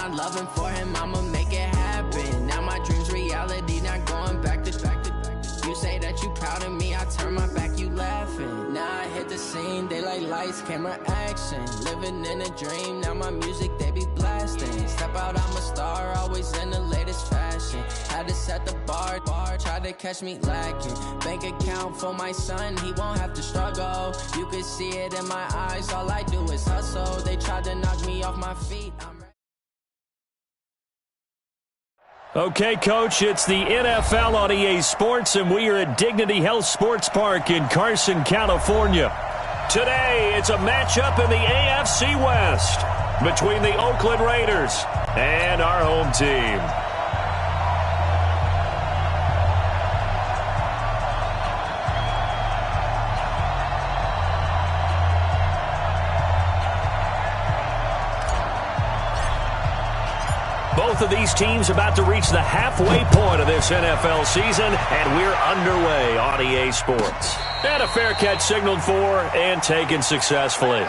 my loving for him, I'ma make it happen. Now my dreams reality, not going back to. You say that you proud of me, I turn my back, you laughing. Now I hit the scene, they like lights, camera, action. Living in a dream, now my music, they be blasting. Step out, I'm a star, always in the latest fashion. Had to set the bar, try to catch me lacking. Bank account for my son, he won't have to struggle. You can see it in my eyes, all I do is hustle. They tried to knock me off my feet. Okay, Coach, it's the NFL on EA Sports, and we are at Dignity Health Sports Park in Carson, California. Today, it's a matchup in the AFC West between the Oakland Raiders and our home team. Both of these teams about to reach the halfway point of this NFL season, and we're underway on EA Sports. And a fair catch signaled for and taken successfully.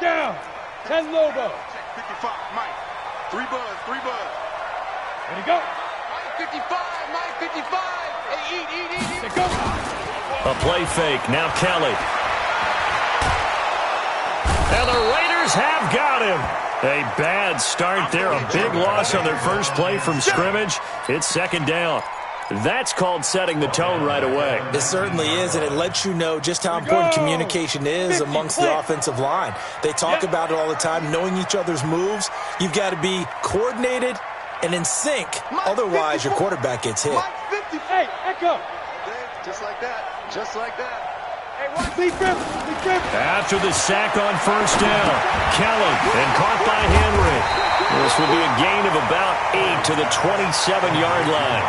Down. 10 Lobo. 55, Mike. 3 buzz. Ready to go. Mike 55. Hey, eat. Let's go. A play fake. Now Kelly. And the Raiders have got him. A bad start there. A big loss on their first play from scrimmage. It's second down. That's called setting the tone right away. It certainly is, and it lets you know just how important communication is amongst the offensive line. They talk about it all the time, knowing each other's moves. You've got to be coordinated and in sync. Otherwise, your quarterback gets hit. Hey, echo. Just like that. Hey, After the sack on first down, Kelly, and caught by Henry. This will be a gain of about 8 to the 27-yard line.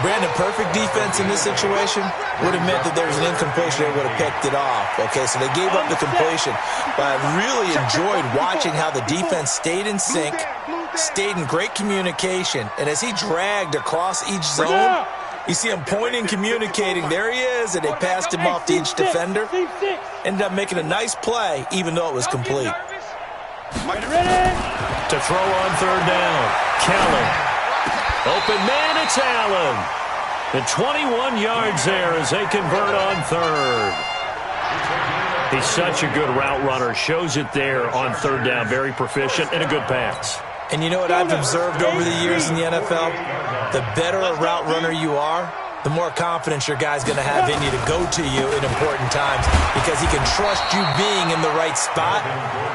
Brandon, perfect defense in this situation would have meant that there was an incompletion. They would have picked it off. Okay, so they gave up the completion. But I really enjoyed watching how the defense stayed in sync, stayed in great communication. And as he dragged across each zone, you see him pointing, communicating. There he is, and they passed him off to each defender. Ended up making a nice play, even though it was complete. To throw on third down, Kelly. Open man, it's Allen. The 21 yards there as they convert on third. He's such a good route runner. Shows it there on third down. Very proficient and a good pass. And you know what I've observed over the years in the NFL? The better a route runner you are, the more confidence your guy's going to have in you to go to you in important times because he can trust you being in the right spot,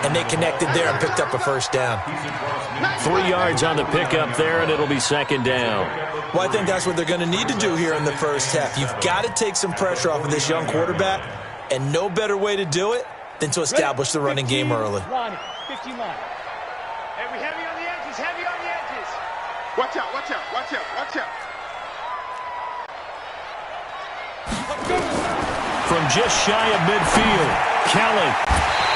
and they connected there and picked up a first down. 3 yards on the pickup there, and it'll be second down. Well, I think that's what they're going to need to do here in the first half. You've got to take some pressure off of this young quarterback, and no better way to do it than to establish the running game early. 15 line. Hey, we heavy on the edges. Watch out. From just shy of midfield, Kelly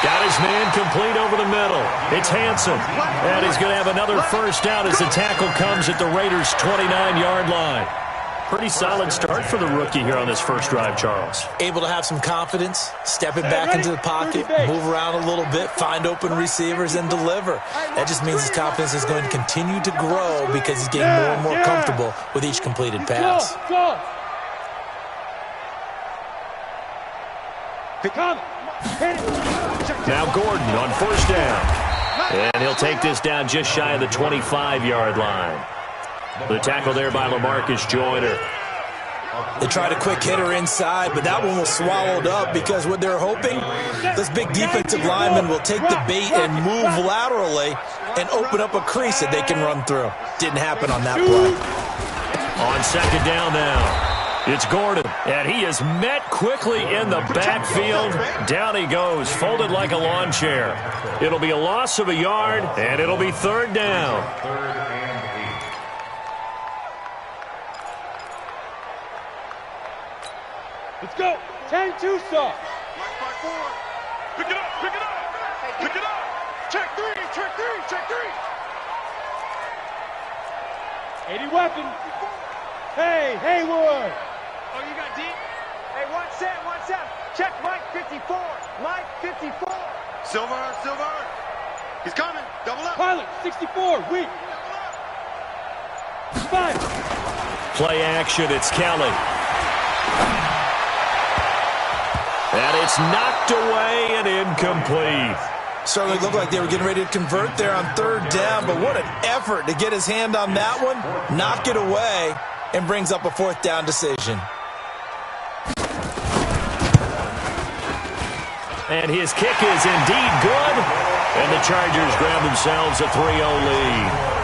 got his man complete over the middle. It's Hanson, and he's going to have another first down as the tackle comes at the Raiders' 29-yard line. Pretty solid start for the rookie here on this first drive, Charles. Able to have some confidence, stepping back into the pocket, move around a little bit, find open receivers, and deliver. That just means his confidence is going to continue to grow because he's getting more and more comfortable with each completed pass. Go. Now Gordon on first down. And he'll take this down just shy of the 25-yard line. The tackle there by LaMarcus Joyner. They tried a quick hitter inside, but that one was swallowed up because what they're hoping, this big defensive lineman will take the bait and move laterally and open up a crease that they can run through. Didn't happen on that play. On second down now. It's Gordon, and he is met quickly in the backfield. Down he goes, folded like a lawn chair. It'll be a loss of a yard, and it'll be third down. Let's go. 10-2 stop. Pick it up, pick it up, pick it up. Check three, check three, check three. 80 weapons. Hey, Haywood. Oh, you got deep? Hey, watch that, watch that. Check Mike 54, Mike 54. Silver, Silver. He's coming, double up. Pilot, 64, weak. Fine. Play action, it's Kelly. And it's knocked away and incomplete. Certainly looked like they were getting ready to convert there on third down, but what an effort to get his hand on that one, knock it away, and brings up a fourth down decision. And his kick is indeed good, and the Chargers grab themselves a 3-0 lead.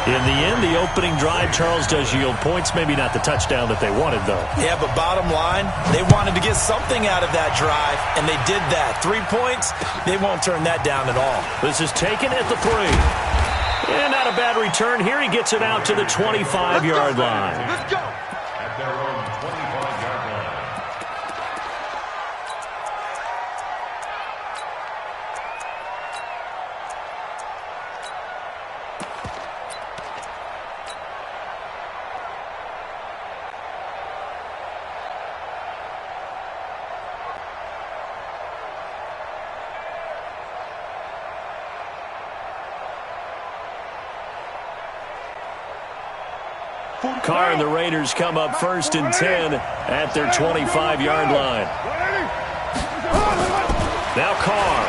In the end, the opening drive, Charles, does yield points. Maybe not the touchdown that they wanted, though. Yeah, but bottom line, they wanted to get something out of that drive, and they did that. 3 points, they won't turn that down at all. This is taken at the 3. And not a bad return. Here he gets it out to the 25-yard line. Let's go. At their own 25-yard line. Carr and the Raiders come up 1st and 10 at their 25-yard line. Now Carr.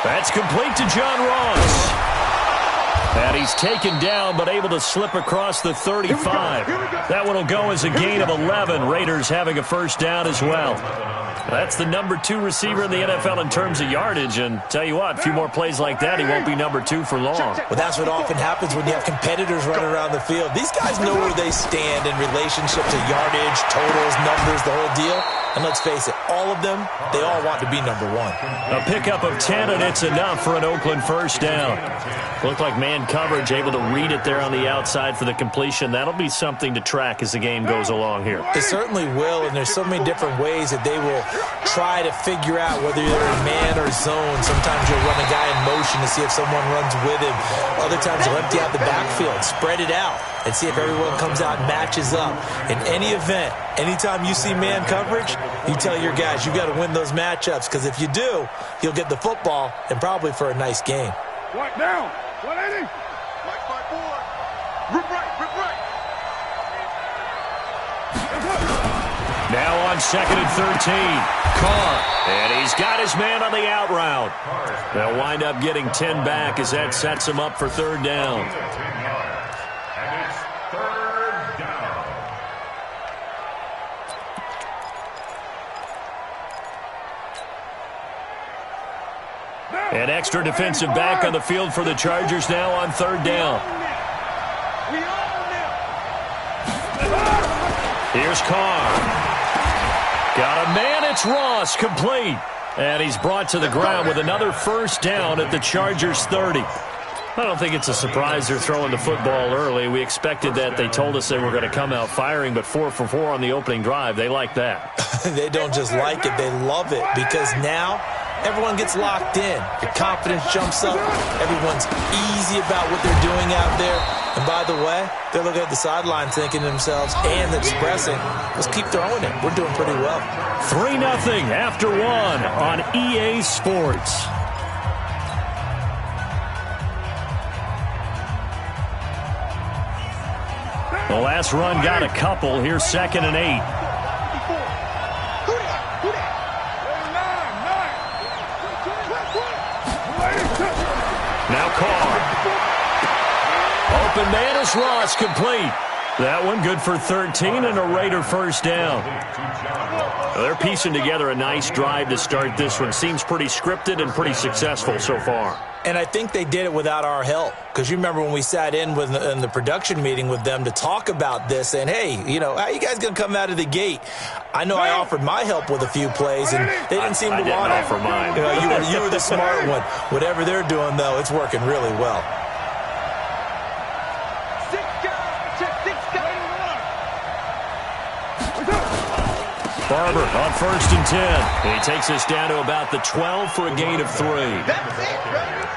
That's complete to John Ross. And he's taken down but able to slip across the 35. That one will go as a gain of 11. Raiders having a first down as well. That's the number 2 receiver in the NFL in terms of yardage, and tell you what, a few more plays like that, he won't be number 2 for long. Well, that's what often happens when you have competitors running around the field. These guys know where they stand in relationship to yardage, totals, numbers, the whole deal. And let's face it, all of them, they all want to be number 1. A pickup of 10, and it's enough for an Oakland first down. Looked like man coverage, able to read it there on the outside for the completion. That'll be something to track as the game goes along here. It certainly will, and there's so many different ways that they will try to figure out whether you're in man or zone. Sometimes you'll run a guy in motion to see if someone runs with him. Other times you'll empty out the backfield, spread it out, and see if everyone comes out and matches up. In any event, anytime you see man coverage, you tell your guys you got to win those matchups, because if you do, you'll get the football and probably for a nice game. Right down. 180. Mike 54. Rip right, rip right. Now on 2nd and 13, Carr, and he's got his man on the out route. They'll wind up getting 10 back as that sets him up for third down. And it's third down. An extra defensive back on the field for the Chargers now on third down. Here's Carr. Got a man, it's Ross, complete. And he's brought to the ground with another first down at the Chargers 30. I don't think it's a surprise they're throwing the football early. We expected that. They told us they were going to come out firing, but 4 for 4 on the opening drive. They like that. They don't just like it, they love it, because now everyone gets locked in. Your confidence jumps up. Everyone's easy about what they're doing out there. And by the way, they're looking at the sideline thinking to themselves and expressing, let's keep throwing it. We're doing pretty well. 3-0 after 1 on EA Sports. The last run got a couple. Here's 2nd and 8. Now Carr. Open man is Ross, complete. That one good for 13 and a Raider first down. Well, they're piecing together a nice drive to start this one. Seems pretty scripted and pretty successful so far. And I think they did it without our help. Because you remember when we sat in the production meeting with them to talk about this, and hey, you know, how you guys going to come out of the gate? I know I offered my help with a few plays, and they didn't seem to want it. I didn't offer mine. You know, you were the smart one. Whatever they're doing, though, it's working really well. Barber on 1st and 10. He takes us down to about the 12 for a gain of 3.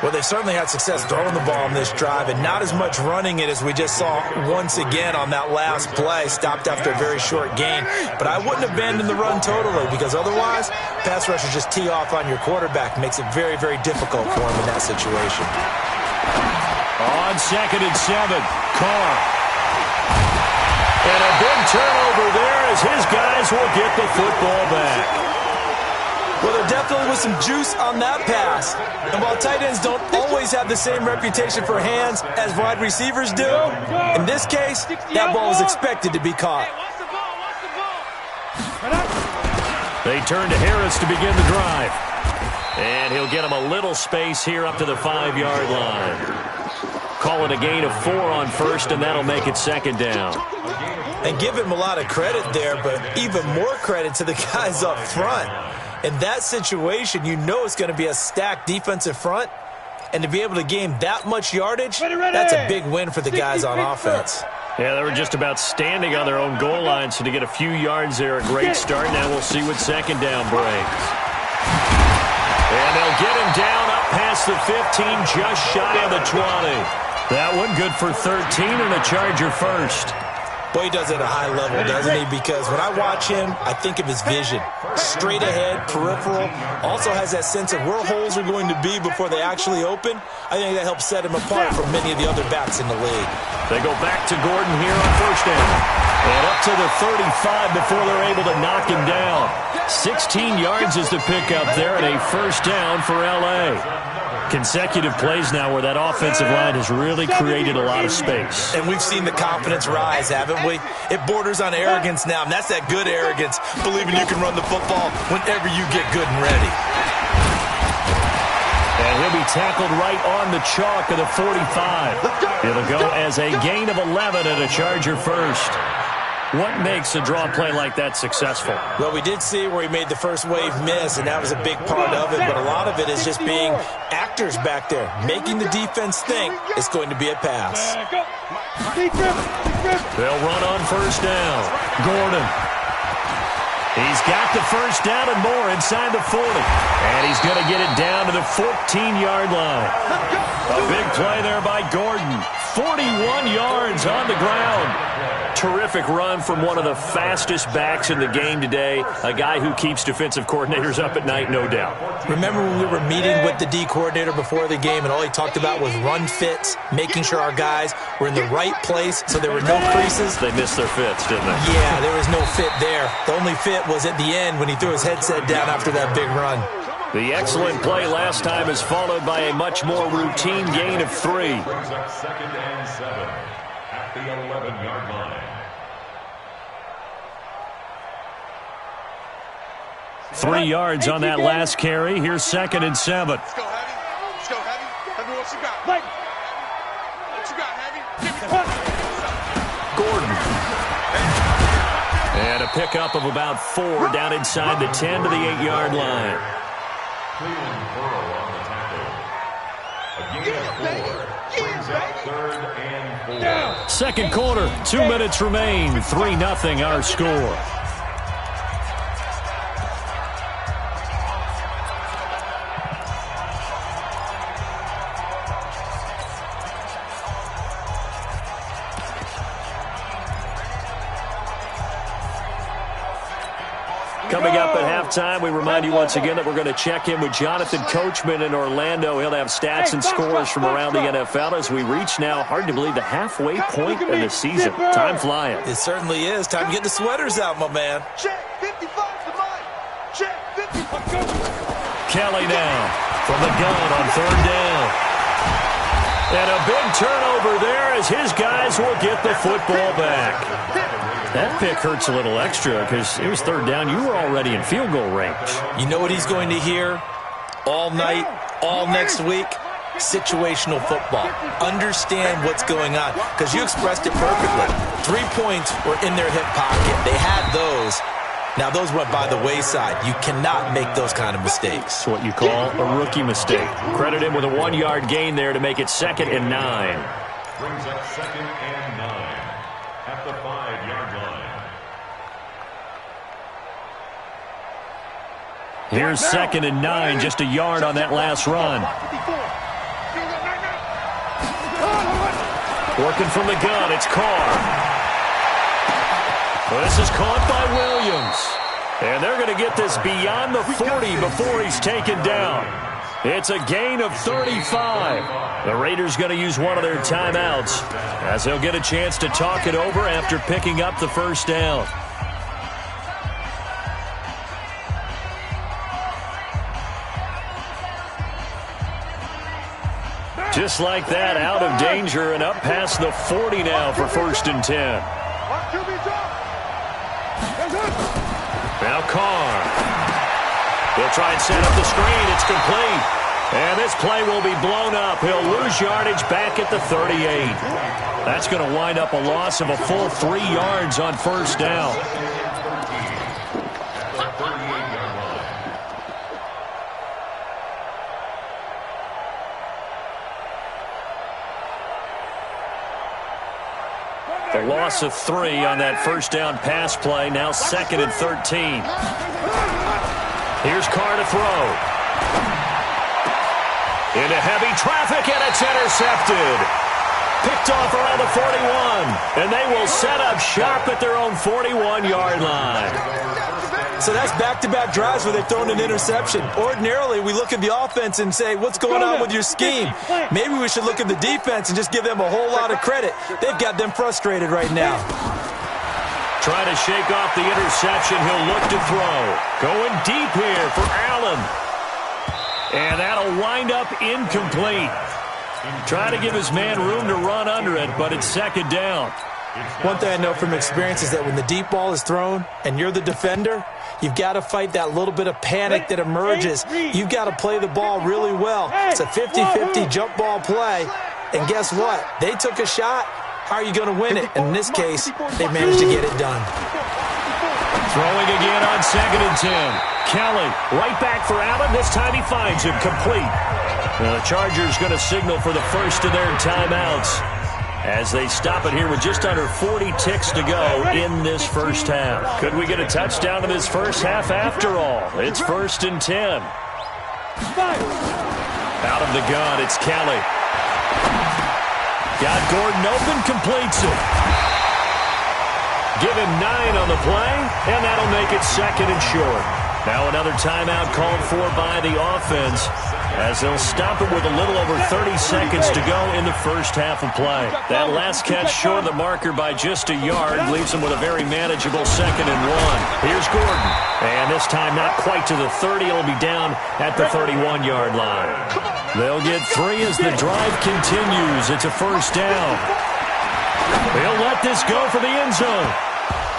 Well, they've certainly had success throwing the ball in this drive, and not as much running it as we just saw once again on that last play. Stopped after a very short gain. But I wouldn't abandon the run totally, because otherwise, pass rushers just tee off on your quarterback. Makes it very, very difficult for him in that situation. On 2nd and 7, Carr. And a big turnover there as his guys will get the football back. Well, there definitely was some juice on that pass. And while tight ends don't always have the same reputation for hands as wide receivers do, in this case, that ball was expected to be caught. They turn to Harris to begin the drive. And he'll get him a little space here up to the 5-yard line. Call it a gain of 4 on 1st, and that'll make it 2nd down. And give him a lot of credit there, but even more credit to the guys up front. In that situation, you know it's going to be a stacked defensive front. And to be able to gain that much yardage, that's a big win for the guys on offense. Yeah, they were just about standing on their own goal line, so to get a few yards there, a great start. Now we'll see what 2nd down brings. And they'll get him down up past the 15, just shy of the 20. That one good for 13 and a Charger first. Boy, he does it at a high level, doesn't he? Because when I watch him, I think of his vision. Straight ahead, peripheral. Also has that sense of where holes are going to be before they actually open. I think that helps set him apart from many of the other backs in the league. They go back to Gordon here on 1st down. And up to the 35 before they're able to knock him down. 16 yards is the pickup there and a 1st down for L.A. Consecutive plays now where that offensive line has really created a lot of space. And we've seen the confidence rise, haven't we? It borders on arrogance now, and that's that good arrogance, believing you can run the football whenever you get good and ready. And he'll be tackled right on the chalk of the 45. It'll go as a gain of 11 and a Charger first. What makes a draw play like that successful? Well, we did see where he made the first wave miss, and that was a big part of it. But a lot of it is just being actors back there, making the defense think it's going to be a pass. They'll run on 1st down. Gordon. He's got the 1st down and more inside the 40. And he's going to get it down to the 14-yard line. A big play there by Gordon. 41 yards on the ground. Terrific run from one of the fastest backs in the game today, a guy who keeps defensive coordinators up at night, no doubt. Remember when we were meeting with the D coordinator before the game and all he talked about was run fits, making sure our guys were in the right place so there were no creases? They missed their fits, didn't they? Yeah, there was no fit there. The only fit was at the end when he threw his headset down after that big run. The excellent play last time is followed by a much more routine gain of 3. Brings up 2nd and 7 at the 11-yard line. 3 yards on that last carry. Here's 2nd and 7. Let's go, Heavy. Let's go, Heavy. Heavy, what you got? What you got, Heavy? Gordon. And a pickup of about 4 down inside the 10 to the 8-yard line. Cleveland Burrow on the tackle. A gain of 4. Brings up 3rd and 4. Second quarter, 2 minutes remain. 3-0 our score. Coming up at halftime, we remind you once again that we're going to check in with Jonathan Coachman in Orlando. He'll have stats and scores from around the NFL as we reach now, hard to believe, the halfway point of the season. Time flying. It certainly is. Time to get the sweaters out, my man. Check 55 to Mike. Check 55. Kelly now from the gun on 3rd down. And a big turnover there as his guys will get the football back. That pick hurts a little extra because it was third down. You were already in field goal range. You know what he's going to hear all night, all next week? Situational football. Understand what's going on, because you expressed it perfectly. 3 points were in their hip pocket. They had those. Now, those went by the wayside. You cannot make those kind of mistakes. It's what you call a rookie mistake. Credit him with a 1-yard gain there to make it 2nd and 9. Brings up 2nd and 9 at the 5-yard line. Here's 2nd and 9, just a yard on that last run. Working from the gun, it's Carr. Well, this is caught by Williams. And they're going to get this beyond the 40 before he's taken down. It's a gain of 35. The Raiders going to use one of their timeouts as they'll get a chance to talk it over after picking up the first down. Just like that, out of danger and up past the 40 now for 1st and 10. Now Carr. He'll try and set up the screen. It's complete. And this play will be blown up. He'll lose yardage back at the 38. That's going to wind up a loss of a full 3 yards on 1st down. The loss of 3 on that 1st down pass play. Now 2nd and 13. Here's Carr to throw. Into heavy traffic, and it's intercepted. Picked off around the 41. And they will set up shop at their own 41-yard line. So that's back-to-back drives where they've thrown an interception. Ordinarily, we look at the offense and say, what's going on with your scheme? Maybe we should look at the defense and just give them a whole lot of credit. They've got them frustrated right now. Trying to shake off the interception. He'll look to throw. Going deep here for Allen. And that'll wind up incomplete. Try to give his man room to run under it, but it's 2nd down. One thing I know from experience is that when the deep ball is thrown and you're the defender, you've got to fight that little bit of panic that emerges. You've got to play the ball really well. It's a 50-50 jump ball play. And guess what? They took a shot. How are you going to win it? And in this case, they managed to get it done. Throwing again on 2nd and 10. Kelly right back for Allen. This time he finds him complete. Now the Chargers going to signal for the first of their timeouts as they stop it here with just under 40 ticks to go in this first half. Could we get a touchdown in this first half after all? It's 1st and 10. Out of the gun, it's Kelly. Got Gordon open, completes it. Give him 9 on the play, and that'll make it 2nd and short. Now another timeout called for by the offense as they'll stop it with a little over 30 seconds to go in the first half of play. That last catch short of the marker by just a yard leaves them with a very manageable 2nd and 1. Here's Gordon. And this time not quite to the 30. It'll be down at the 31-yard line. They'll get 3 as the drive continues. It's a 1st down. They'll let this go for the end zone.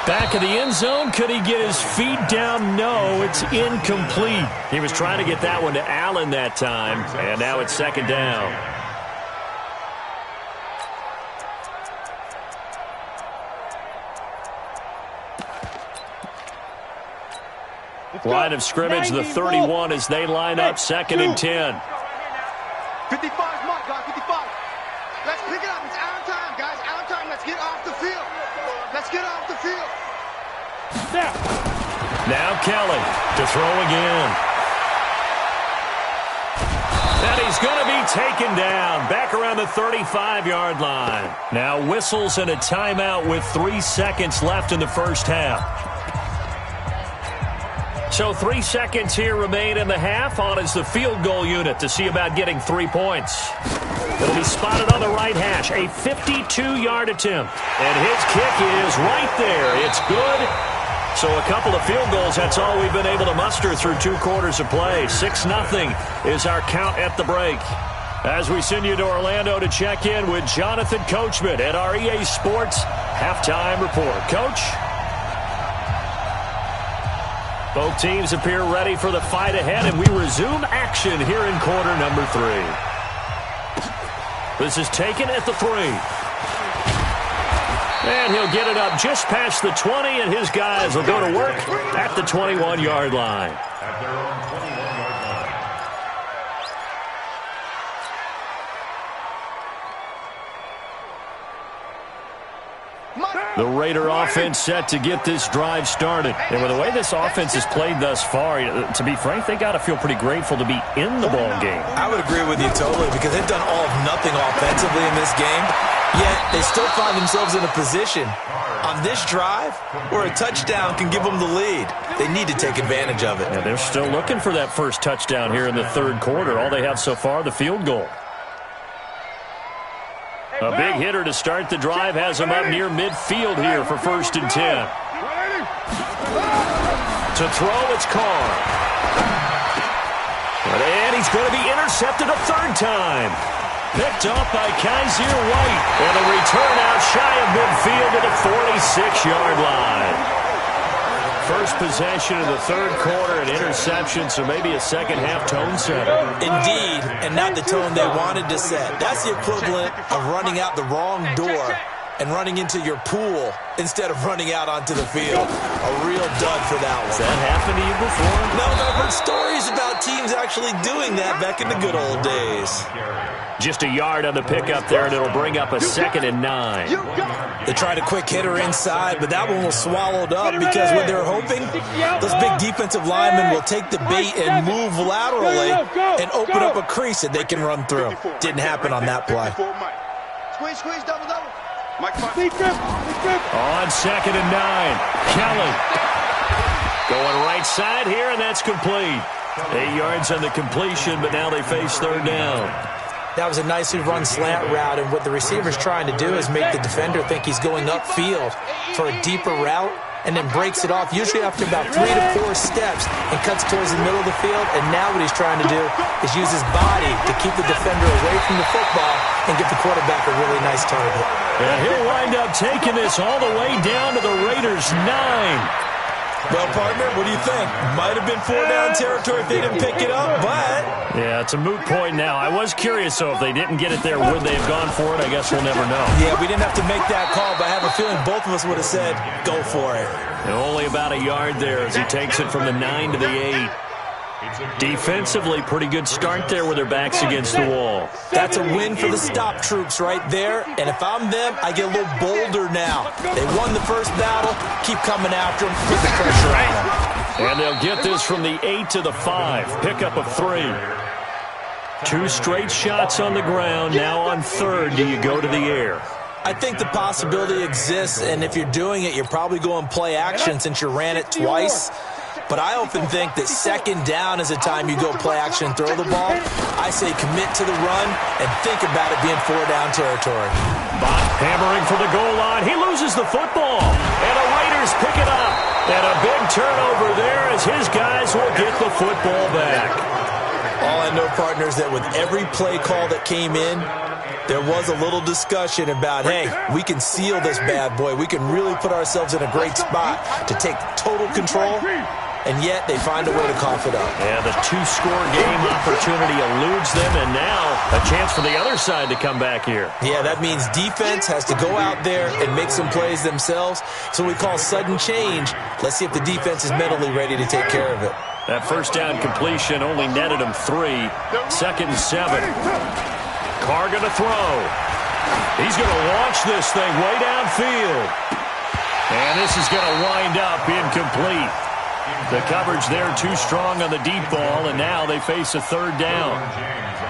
Back of the end zone. Could he get his feet down? No, it's incomplete. He was trying to get that one to Allen that time, and now it's 2nd down. Line of scrimmage, the 31 as they line up 2nd and 10. 55's mark, guys, 55. Let's pick it up. It's Allen time, guys. Allen time. Let's get off the field. Let's get off the field. Now Kelly to throw again. And he's going to be taken down back around the 35-yard line. Now whistles and a timeout with 3 seconds left in the first half. So 3 seconds here remain in the half. On is the field goal unit to see about getting 3 points. It'll be spotted on the right hash. A 52-yard attempt. And his kick is right there. It's good. So a couple of field goals, that's all we've been able to muster through 2 quarters of play. 6-0 is our count at the break. As we send you to Orlando to check in with Jonathan Coachman at our EA Sports Halftime Report. Coach? Both teams appear ready for the fight ahead, and we resume action here in quarter number 3. This is taken at the 3. And he'll get it up just past the 20, and his guys will go to work at the 21-yard line. At their own 21-yard line. The Raider offense set to get this drive started. And with the way this offense has played thus far, to be frank, they got to feel pretty grateful to be in the ball game. I would agree with you totally, because they've done all of nothing offensively in this game, yet they still find themselves in a position on this drive where a touchdown can give them the lead. They need to take advantage of it. Yeah, they're still looking for that first touchdown here in the third quarter. All they have so far, the field goal. A big hitter to start the drive has him up near midfield here for 1st and 10. To throw, it's Carr. And he's going to be intercepted a third time. Picked off by Kaiser White. And a return out shy of midfield to the 46-yard line. First possession of the third quarter, an interception, so maybe a second-half tone setter. Indeed, and not the tone they wanted to set. That's the equivalent of running out the wrong door and running into your pool instead of running out onto the field. A real dud for that one. Has that happened to you before? No, but I've heard stories about teams actually doing that back in the good old days. Just a yard on the pickup there, and it'll bring up a 2nd and 9. They tried a quick hitter inside, but that one was swallowed up because when they're hoping, those big defensive linemen will take the bait and move laterally and open up a crease that they can run through. Didn't happen on that play. Squeeze, double. Mike, on 2nd and 9, Kelly going right side here, and that's complete. 8 yards on the completion, but now they face third down. That was a nicely run slant route, and what the receiver's trying to do is make the defender think he's going upfield for a deeper route, and then breaks it off, usually after about 3 to 4 steps, and cuts towards the middle of the field. And now what he's trying to do is use his body to keep the defender away from the football and give the quarterback a really nice target. And he'll wind up taking this all the way down to the Raiders' 9. Well, partner, what do you think? Might have been 4-down territory if they didn't pick it up, but... Yeah, it's a moot point now. I was curious, though, if they didn't get it there, would they have gone for it? I guess we'll never know. Yeah, we didn't have to make that call, but I have a feeling both of us would have said, go for it. And only about a yard there as he takes it from the 9 to the 8. Defensively, pretty good start there with their backs against the wall. That's a win for the stop troops right there. And if I'm them, I get a little bolder now. They won the first battle. Keep coming after them. Put the pressure on them. And they'll get this from the 8 to the 5. Pickup of 3. 2 straight shots on the ground. Now on third, do you go to the air? I think the possibility exists, and if you're doing it, you're probably going play action since you ran it twice. But I often think that 2nd down is the time you go play action and throw the ball. I say commit to the run and think about it being 4-down territory. Bot hammering for the goal line. He loses the football. And the Raiders pick it up. And a big turnover there as his guys will get the football back. All I know, partners, that with every play call that came in, there was a little discussion about, hey, we can seal this bad boy. We can really put ourselves in a great spot to take total control. And yet they find a way to cough it up. Yeah, the 2-score game opportunity eludes them, and now a chance for the other side to come back here. Yeah, that means defense has to go out there and make some plays themselves. So we call sudden change. Let's see if the defense is mentally ready to take care of it. That first down completion only netted him 3. 2nd and 7. Carr going to throw. He's going to launch this thing way downfield. And this is going to wind up incomplete. The coverage there too strong on the deep ball, and now they face a third down.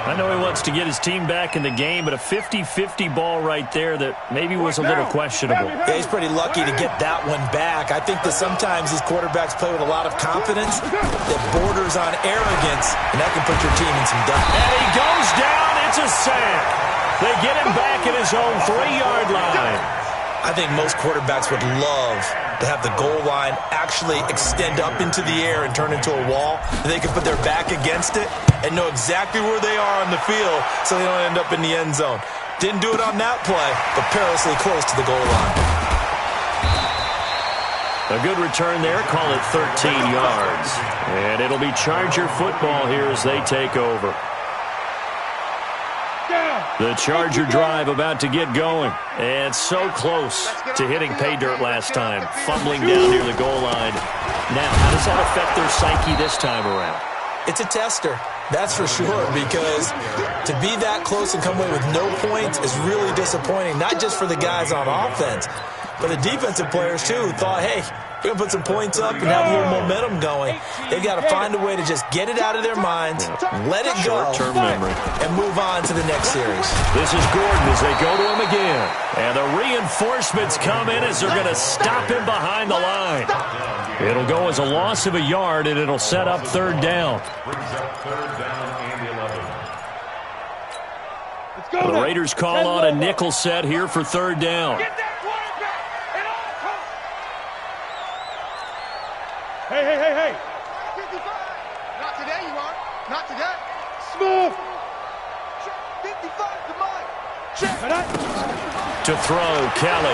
I know he wants to get his team back in the game, but a 50-50 ball right there that maybe was a little questionable. Yeah, he's pretty lucky to get that one back. I think that sometimes these quarterbacks play with a lot of confidence that borders on arrogance, and that can put your team in some doubt. And he goes down. It's a sack. They get him back at his own 3-yard line. I think most quarterbacks would love to have the goal line actually extend up into the air and turn into a wall. They can put their back against it and know exactly where they are on the field so they don't end up in the end zone. Didn't do it on that play, but perilously close to the goal line. A good return there. Call it 13 yards. And it'll be Charger football here as they take over. The Charger drive about to get going. And so close to hitting pay dirt last time. Fumbling down near the goal line. Now, how does that affect their psyche this time around? It's a tester, that's for sure, because to be that close and come away with no points is really disappointing, not just for the guys on offense, but the defensive players, too, who thought, hey, we're going to put some points up and have a little momentum going. They've got to find a way to just get it out of their minds, let it go, short-term memory, and move on to the next series. This is Gordon as they go to him again. And the reinforcements come in as they're going to stop him behind the line. It'll go as a loss of a yard, and it'll set up third down. The Raiders call on a nickel set here for third down. Hey. 55. Not today, you are. Not today. Smooth. 55 to Mike. Check. To throw, Kelly.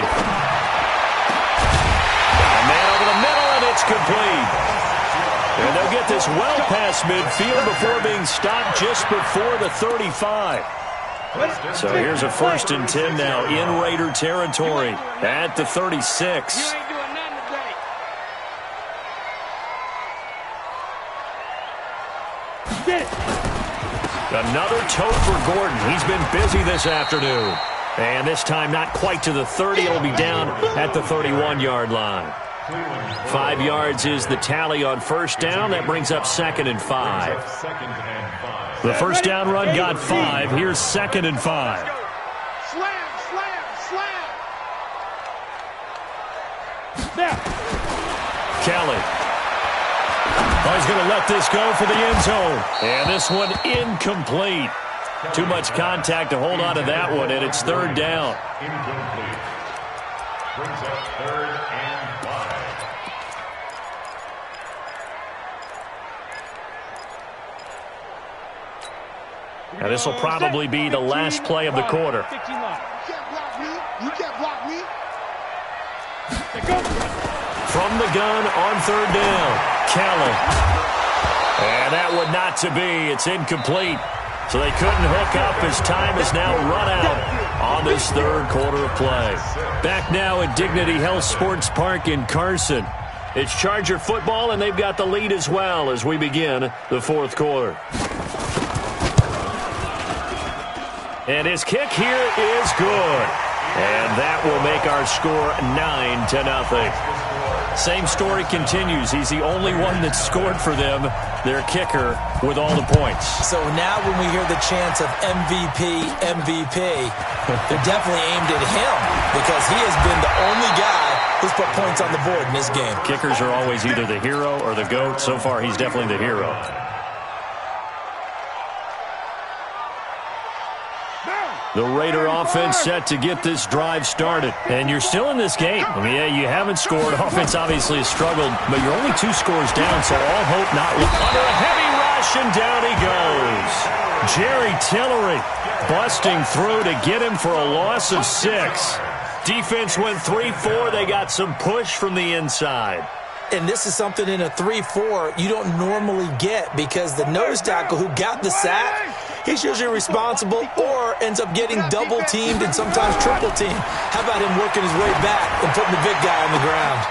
A man over the middle, and it's complete. And they'll get this well past midfield before being stopped just before the 35. So here's a 1st and 10 now in Raider territory at the 36. Another tote for Gordon. He's been busy this afternoon. And this time not quite to the 30. It'll be down at the 31-yard line. 5 yards is the tally on first down. That brings up 2nd and 5. The first down run got 5. Here's 2nd and 5. Slam. Kelly. Oh, he's going to let this go for the end zone. And this one incomplete. Too much contact to hold on to that one, and it's third down. Incomplete. Brings up 3rd and 5. Now this will probably be the last play of the quarter. You can't block me. From the gun on third down. Kelly. And that one not to be. It's incomplete. So they couldn't hook up as time is now run out on this third quarter of play. Back now at Dignity Health Sports Park in Carson. It's Charger football, and they've got the lead as well as we begin the fourth quarter. And his kick here is good. And that will make our score 9-0. Same story continues. He's the only one that scored for them, their kicker, with all the points. So now when we hear the chants of MVP, they're definitely aimed at him because he has been the only guy who's put points on the board in this game. Kickers are always either the hero or the GOAT. So far, he's definitely the hero. The Raider offense set to get this drive started. And you're still in this game. I mean, yeah, you haven't scored. Offense obviously has struggled, but you're only 2 scores down, so all hope not lost. Under a heavy rush, and down he goes. Jerry Tillery busting through to get him for a loss of 6. Defense went 3-4. They got some push from the inside. And this is something in a 3-4 you don't normally get because the nose tackle who got the sack, he's usually responsible or ends up getting double-teamed and sometimes triple-teamed. How about him working his way back and putting the big guy on the ground?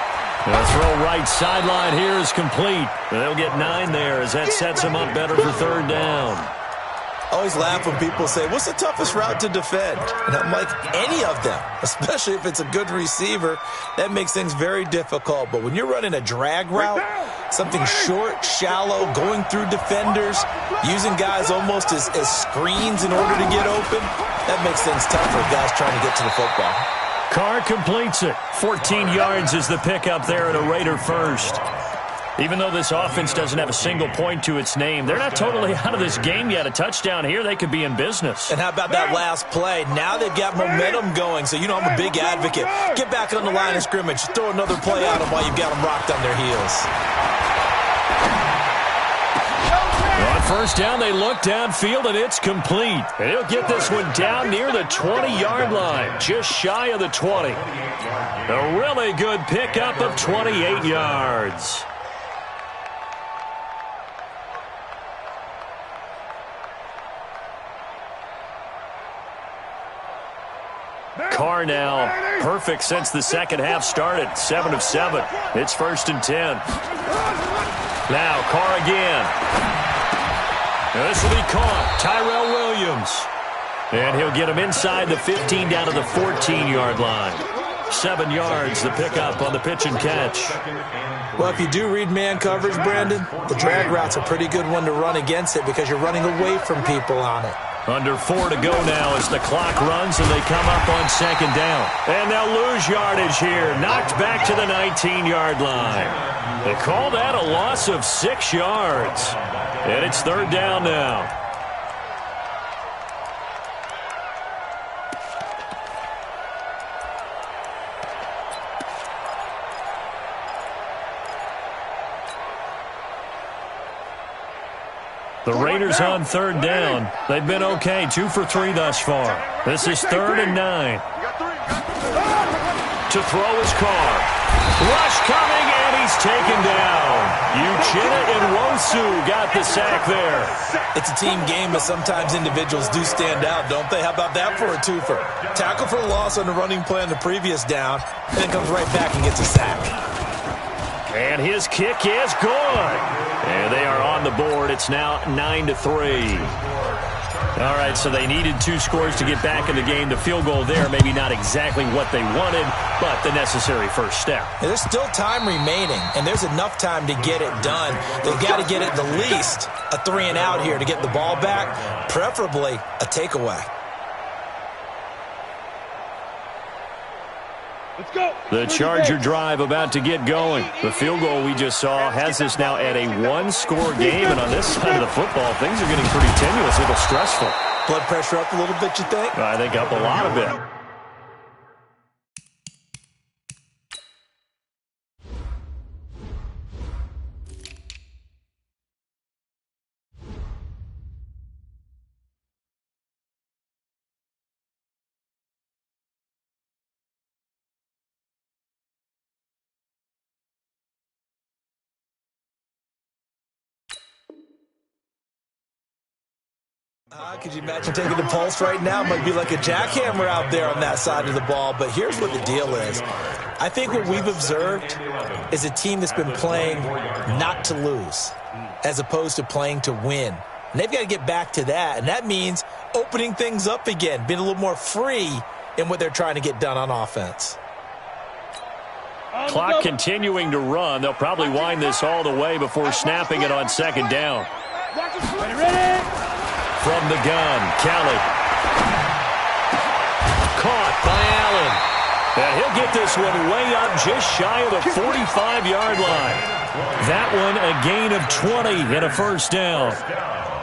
The throw right sideline here is complete. They'll get 9 there as that sets him up better for third down. I always laugh when people say, what's the toughest route to defend? And I'm like, any of them, especially if it's a good receiver. That makes things very difficult. But when you're running a drag route, something short, shallow, going through defenders, using guys almost as screens in order to get open, that makes things tough for guys trying to get to the football. Carr completes it. 14 yards is the pickup there at a Raider first. Even though this offense doesn't have a single point to its name, they're not totally out of this game yet. A touchdown here, they could be in business. And how about that last play? Now they've got momentum going, so you know I'm a big advocate. Get back on the line of scrimmage. Throw another play at them while you've got them rocked on their heels. On first down, they look downfield, and it's complete. And he'll get this one down near the 20-yard line, just shy of the 20. A really good pickup of 28 yards. Carr now perfect since the second half started. 7 of 7. It's 1st and 10. Now Carr again. This will be caught. Tyrell Williams. And he'll get him inside the 15 down to the 14-yard line. 7 yards, the pickup on the pitch and catch. Well, if you do read man coverage, Brandon, the drag route's a pretty good one to run against it because you're running away from people on it. Under 4 to go now as the clock runs and they come up on second down. And they'll lose yardage here. Knocked back to the 19-yard line. They call that a loss of 6 yards. And it's 3rd down now. The Raiders on 3rd down. They've been okay, 2 for 3 thus far. This is 3rd and 9. To throw his Carr. Rush coming, and he's taken down. Uchenna Nwosu got the sack there. It's a team game, but sometimes individuals do stand out, don't they? How about that for a twofer? Tackle for loss on the running play on the previous down, and then comes right back and gets a sack. And his kick is good. And they are on the board. It's now 9-3. All right, so they needed 2 scores to get back in the game. The field goal there, maybe not exactly what they wanted, but the necessary first step. And there's still time remaining, and there's enough time to get it done. They've got to get it the least a 3-and-out here to get the ball back, preferably a takeaway. Let's go. The Charger drive about to get going. The field goal we just saw has us now at a 1-score game, and on this side of the football, things are getting pretty tenuous, a little stressful. Blood pressure up a little bit, you think? I think up a lot of it. Could you imagine taking the pulse right now? Might be like a jackhammer out there on that side of the ball. But here's what the deal is. I think what we've observed is a team that's been playing not to lose as opposed to playing to win. And they've got to get back to that. And that means opening things up again, being a little more free in what they're trying to get done on offense. Clock continuing to run. They'll probably wind this all the way before snapping it on second down. Ready. From the gun, Kelly. Caught by Allen. And he'll get this one way up just shy of the 45-yard line. That one a gain of 20 and a first down.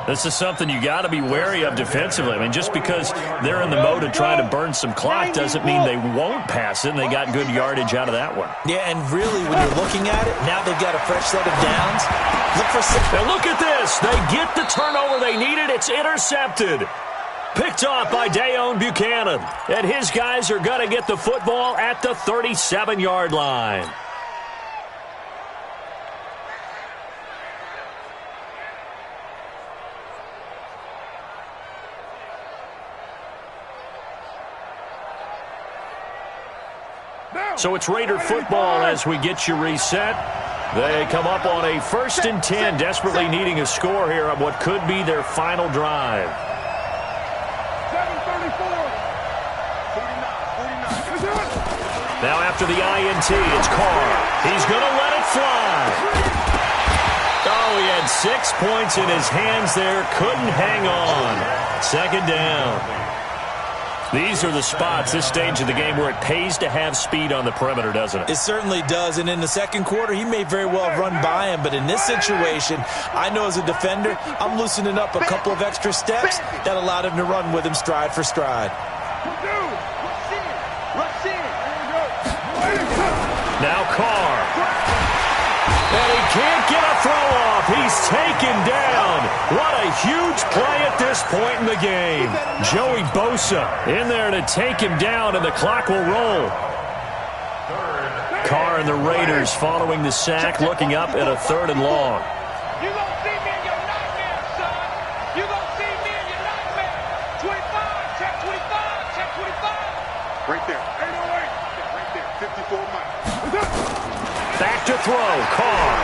This is something you got to be wary of defensively. I mean, just because they're in the mode of trying to burn some clock doesn't mean they won't pass it, and they got good yardage out of that one. Yeah, and really, when you're looking at it, now they've got a fresh set of downs. Look for six. And look at this. They get the turnover they needed. It's intercepted. Picked off by Dayon Buchanan. And his guys are going to get the football at the 37-yard line. So it's Raider football as we get you reset. They come up on a 1st and 10, desperately needing a score here on what could be their final drive. 7:34. Now after the INT, it's Carr. He's going to let it fly. Oh, he had 6 points in his hands there. Couldn't hang on. Second down. These are the spots, this stage of the game, where it pays to have speed on the perimeter, doesn't it? It certainly does, and in the second quarter, he may very well run by him, but in this situation, I know as a defender, I'm loosening up a couple of extra steps that allowed him to run with him stride for stride. Now Carr. And he can't get a throw off. He's taken down. What a huge play at this point in the game. Joey Bosa in there to take him down, and the clock will roll. Carr and the Raiders following the sack, looking up at a 3rd and long. You gonna see me in your nightmare, son. You gonna see me in your nightmare. 25, check 25, check 25. Right there. 808. Right there. 54 miles. Back to throw, Carr.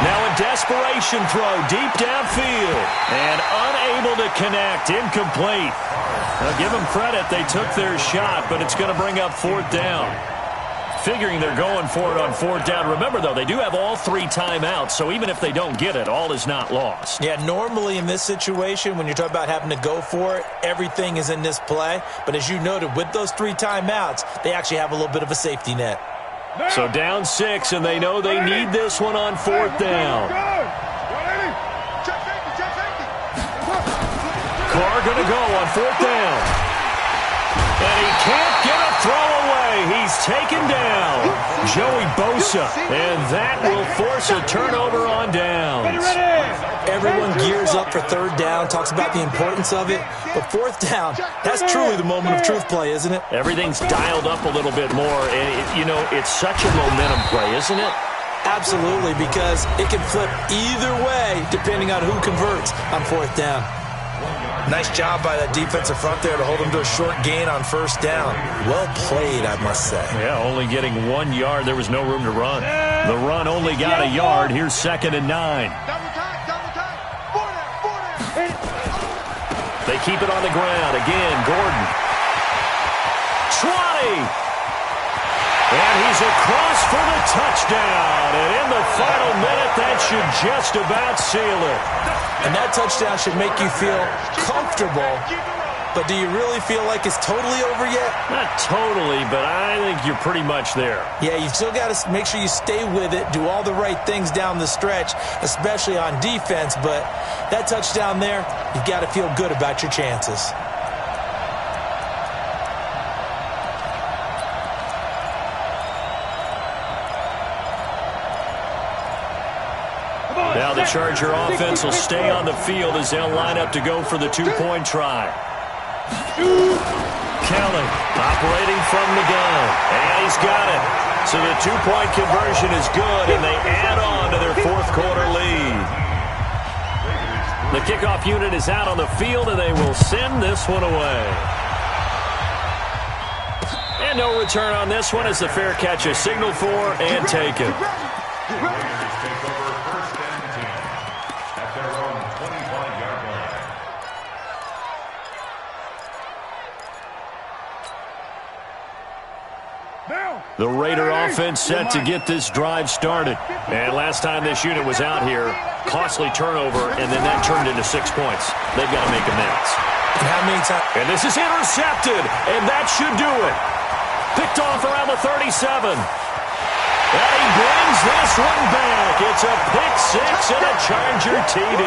Now a desperation throw deep downfield. And unable to connect, incomplete. Now give them credit, they took their shot, but it's going to bring up 4th down. Figuring they're going for it on 4th down. Remember, though, they do have all 3 timeouts, so even if they don't get it, all is not lost. Yeah, normally in this situation, when you're talking about having to go for it, everything is in this play. But as you noted, with those 3 timeouts, they actually have a little bit of a safety net. So down 6, and they know they need this one on 4th down. Carr going to go on 4th down. And he can't get a throw away. He's taken down. Joey Bosa. And that will force a turnover on downs. Everyone gears up for 3rd down, talks about the importance of it. But 4th down, that's truly the moment of truth play, isn't it? Everything's dialed up a little bit more. And, you know, it's such a momentum play, isn't it? Absolutely, because it can flip either way depending on who converts on 4th down. Nice job by that defensive front there to hold them to a short gain on 1st down. Well played, I must say. Yeah, only getting 1 yard. There was no room to run. The run only got a yard. Here's 2nd and 9. They keep it on the ground. Again, Gordon. 20. And he's across for the touchdown. And in the final minute, that should just about seal it. And that touchdown should make you feel comfortable. But do you really feel like it's totally over yet? Not totally, but I think you're pretty much there. Yeah, you've still got to make sure you stay with it, do all the right things down the stretch, especially on defense. But that touchdown there, you've got to feel good about your chances. Now the Charger offense will stay on the field as they'll line up to go for the 2-point try. Kelly operating from the gun. And he's got it. So the 2-point conversion is good, and they add on to their 4th quarter lead. The kickoff unit is out on the field, and they will send this one away. And no return on this one as the fair catch is signaled for and taken. The Raider offense set to get this drive started. And last time this unit was out here, costly turnover, and then that turned into 6 points. They've got to make amends. And how many times? And this is intercepted, and that should do it. Picked off around the 37. And he brings this one back. It's a pick 6 and a Charger TD.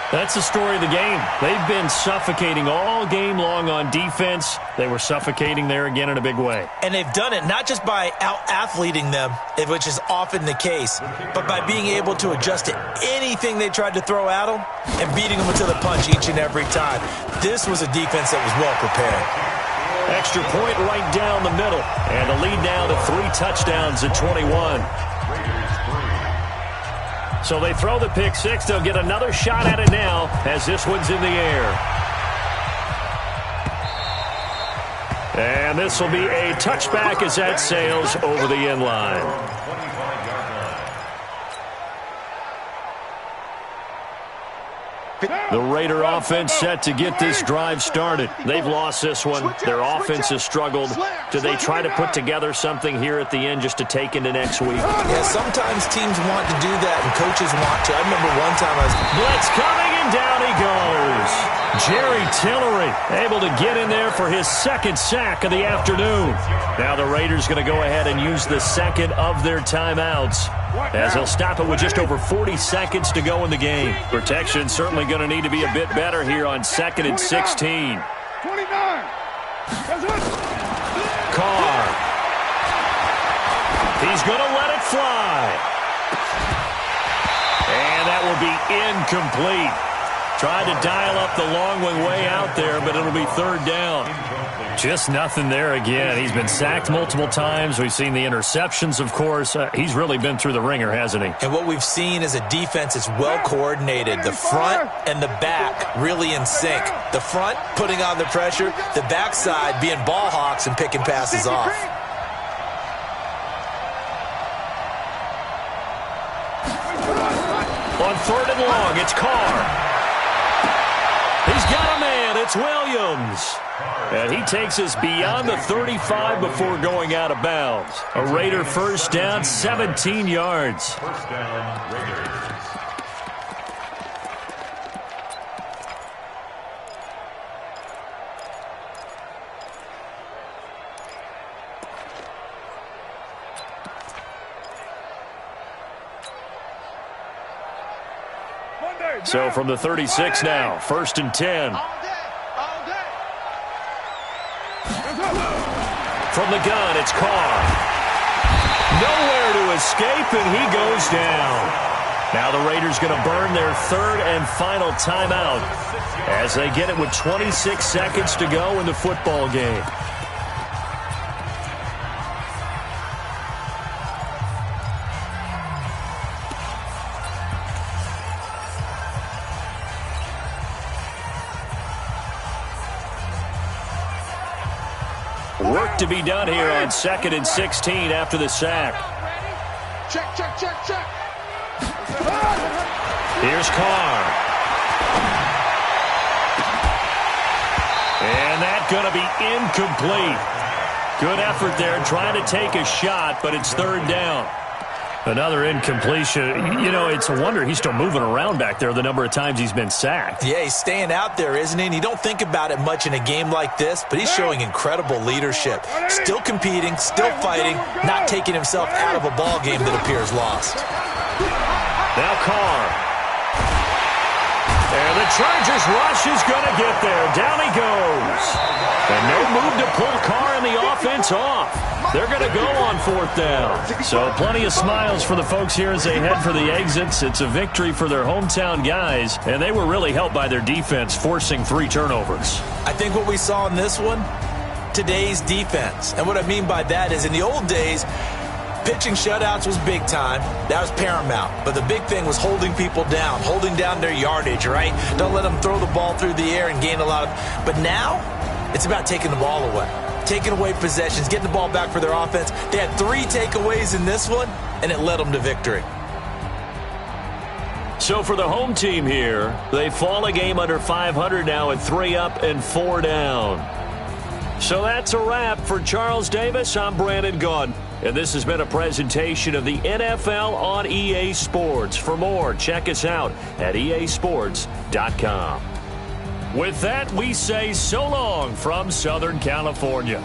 That's the story of the game. They've been suffocating all game long on defense. They were suffocating there again in a big way. And they've done it not just by out-athleting them, which is often the case, but by being able to adjust to anything they tried to throw at them and beating them to the punch each and every time. This was a defense that was well prepared. Extra point right down the middle. And the lead now to 3 touchdowns at 21. So they throw the pick 6. They'll get another shot at it now as this one's in the air. And this will be a touchback as that sails over the end line. The Raider offense set to get this drive started. They've lost this one. Their offense has struggled. Do they try to put together something here at the end just to take into next week? Yeah, sometimes teams want to do that and coaches want to. I remember one time I was... Blitz coming and down he goes. Jerry Tillery able to get in there for his second sack of the afternoon. Now the Raiders going to go ahead and use the second of their timeouts, as he'll stop it with just over 40 seconds to go in the game. Protection certainly going to need to be a bit better here on 2nd and 16. 29. Carr. He's going to let it fly. And that will be incomplete. Tried to dial up the long one way out there, but it'll be 3rd down. Just nothing there again. He's been sacked multiple times. We've seen the interceptions, of course. He's really been through the ringer, hasn't he? And what we've seen is a defense that's well coordinated. The front and the back really in sync. The front putting on the pressure, the backside being ball hawks and picking passes off. On 3rd and long, it's Carr. He's got a man. It's Williams. And he takes us beyond the 35 before going out of bounds. A Raider first down, 17 yards. First down, Raiders. So from the 36 now, 1st and 10. From the gun, it's Carr. Nowhere to escape, and he goes down. Now the Raiders going to burn their 3rd and final timeout as they get it with 26 seconds to go in the football game. Work to be done here on 2nd and 16 after the sack. Check, check, check, check. Here's Carr. And that's going to be incomplete. Good effort there trying to take a shot, but it's 3rd down. Another incompletion. You know, it's a wonder he's still moving around back there the number of times he's been sacked. Yeah, he's staying out there, isn't he? And you don't think about it much in a game like this, but he's showing incredible leadership. Still competing, still fighting, not taking himself out of a ball game that appears lost. Now Carr. And the Chargers rush is going to get there. Down he goes. And no move to pull Carr and the offense off. They're going to go on 4th down. So plenty of smiles for the folks here as they head for the exits. It's a victory for their hometown guys, and they were really helped by their defense, forcing 3 turnovers. I think what we saw in this one, today's defense. And what I mean by that is in the old days, pitching shutouts was big time. That was paramount. But the big thing was holding people down, holding down their yardage, right? Don't let them throw the ball through the air and gain a lot of... But now, it's about taking the ball away. Taking away possessions, getting the ball back for their offense. They had 3 takeaways in this one, and it led them to victory. So for the home team here, they fall a game under 500 now at 3 up and 4 down. So that's a wrap for Charles Davis. I'm Brandon Gaudin, and this has been a presentation of the NFL on EA Sports. For more, check us out at easports.com. With that, we say so long from Southern California.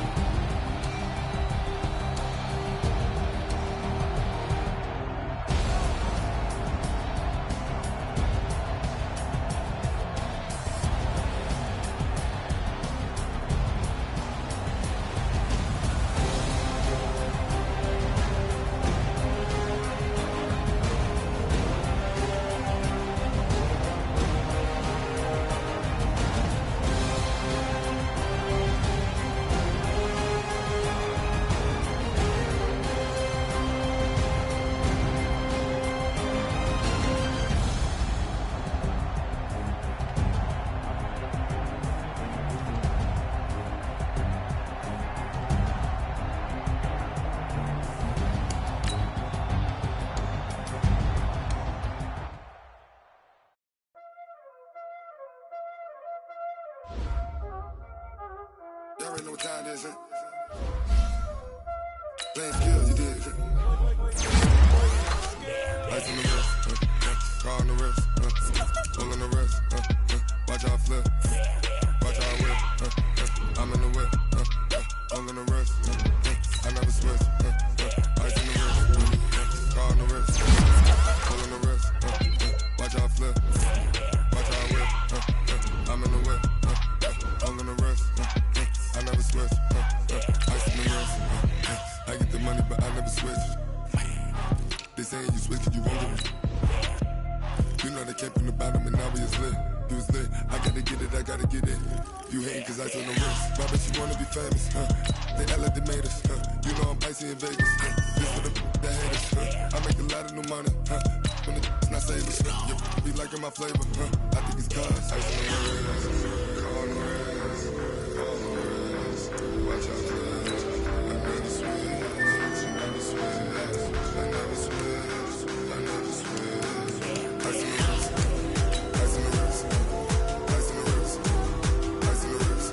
know what time it is, huh? Playing skills, you did. Ice on the wrist, car on the wrist, pull on the wrist, watch how I flip, watch how I whip, I'm in the whip, pull on the wrist, I never switch, ice on the wrist, car on the wrist, pull on the wrist, watch how I flip, watch how I whip, I'm in the whip, pull on the wrist, I never switch, ice on the wrist, I get the money but I never switch. They saying you switch and you won't get it. You know they came from the bottom and now we is lit. You was lit, I gotta get it, I gotta get it. You hating cause I told no wrist. Why bet you wanna be famous, They act like they made us, You know I'm icy in Vegas, This for the haters, I make a lot of new money, When the not savers, You be liking my flavor, I think it's cause ice on the wrist, car on the wrist, watch out for this. I never switch, I never switch. I never switch, I never switch. Ice on the wrist, ice on the wrist, ice on the wrist, ice on the wrist, ice on the wrist,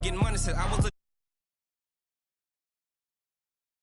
Getting money said I was a